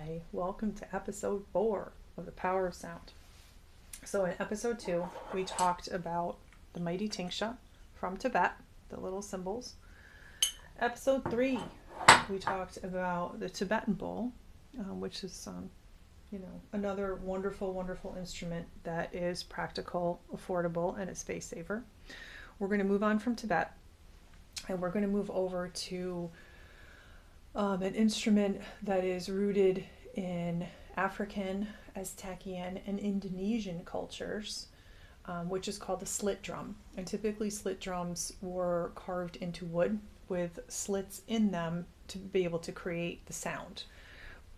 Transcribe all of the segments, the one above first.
Hi, welcome to episode 4 of The Power of Sound. So in episode 2, we talked about the mighty tingsha from Tibet, the little cymbals. Episode 3, we talked about the Tibetan bowl, which is another wonderful instrument that is practical, affordable, and a space saver. We're going to move on from Tibet, and we're going to move over to an instrument that is rooted in African, Aztecian, and Indonesian cultures, which is called the slit drum. And typically slit drums were carved into wood with slits in them to be able to create the sound.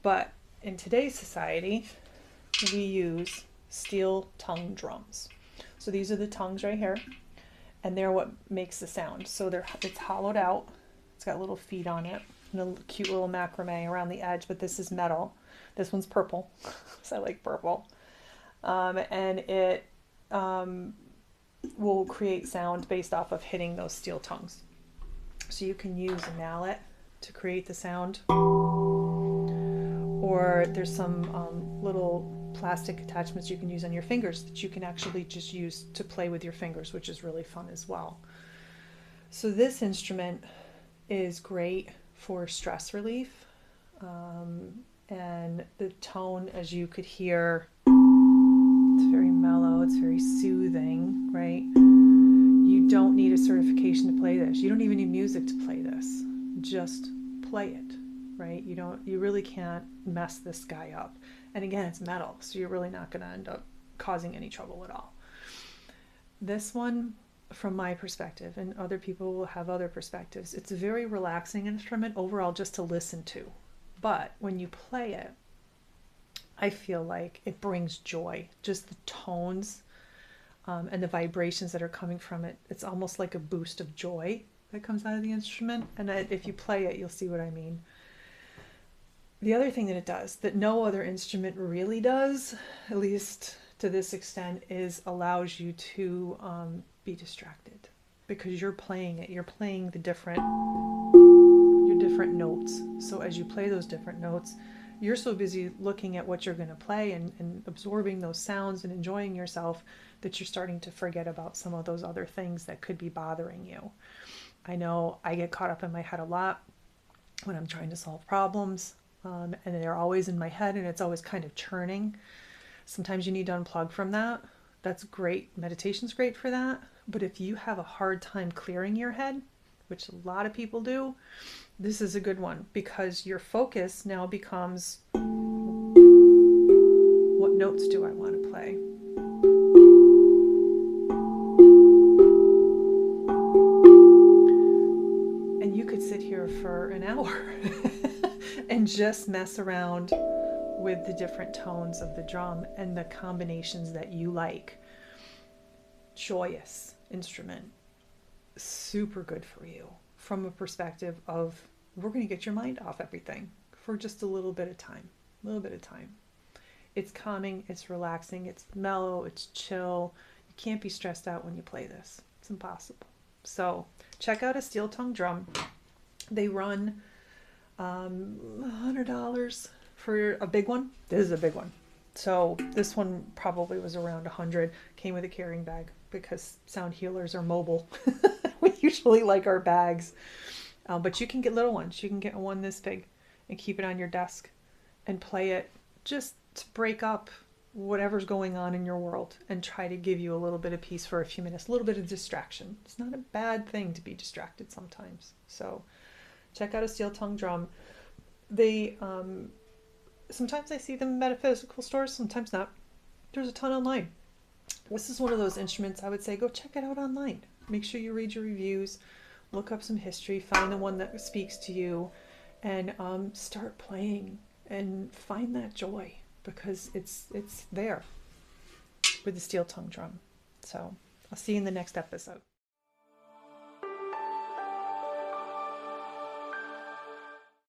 But in today's society, we use steel tongue drums. So these are the tongues right here, and they're what makes the sound. So it's hollowed out. It's got little feet on it and a cute little macrame around the edge, but this is metal. This one's purple, so I like purple. And it will create sound based off of hitting those steel tongues. So you can use a mallet to create the sound, or there's some little plastic attachments you can use on your fingers that you can actually just use to play with your fingers, which is really fun as well. So this instrument is great for stress relief, and the tone, as you could hear, it's very mellow, it's very soothing, right? You don't need a certification to play this. You don't even need music to play this. Just play it, right? You really can't mess this guy up. And again, it's metal, so you're really not going to end up causing any trouble at all. This one, from my perspective, and other people will have other perspectives, it's a very relaxing instrument overall just to listen to. But when you play it, I feel like it brings joy. Just the tones and the vibrations that are coming from it. It's almost like a boost of joy that comes out of the instrument. And if you play it, you'll see what I mean. The other thing that it does, that no other instrument really does, at least to this extent, is allows you to be distracted, because you're playing it. You're playing your different notes. So as you play those different notes, you're so busy looking at what you're going to play and absorbing those sounds and enjoying yourself that you're starting to forget about some of those other things that could be bothering you. I know I get caught up in my head a lot when I'm trying to solve problems, and they're always in my head, and it's always kind of churning. Sometimes you need to unplug from that. That's great. Meditation's great for that. But if you have a hard time clearing your head, which a lot of people do, this is a good one, because your focus now becomes, what notes do I want to play? And you could sit here for an hour and just mess around with the different tones of the drum and the combinations that you like. Joyous instrument. Super good for you from a perspective of, we're going to get your mind off everything for just a little bit of time. It's calming, it's relaxing, it's mellow, it's chill. You can't be stressed out when you play this. It's impossible. So check out a steel tongue drum. They run $100 for a big one. This is a big one. So this one probably was around 100. Came with a carrying bag because sound healers are mobile. We usually like our bags. But you can get little ones. You can get one this big and keep it on your desk and play it just to break up whatever's going on in your world and try to give you a little bit of peace for a few minutes, a little bit of distraction. It's not a bad thing to be distracted sometimes. So check out a steel tongue drum. They sometimes I see them in metaphysical stores, sometimes not. There's a ton online. This is one of those instruments I would say go check it out online. Make sure you read your reviews, look up some history, find the one that speaks to you, and start playing and find that joy, because it's there with the steel tongue drum. So I'll see you in the next episode.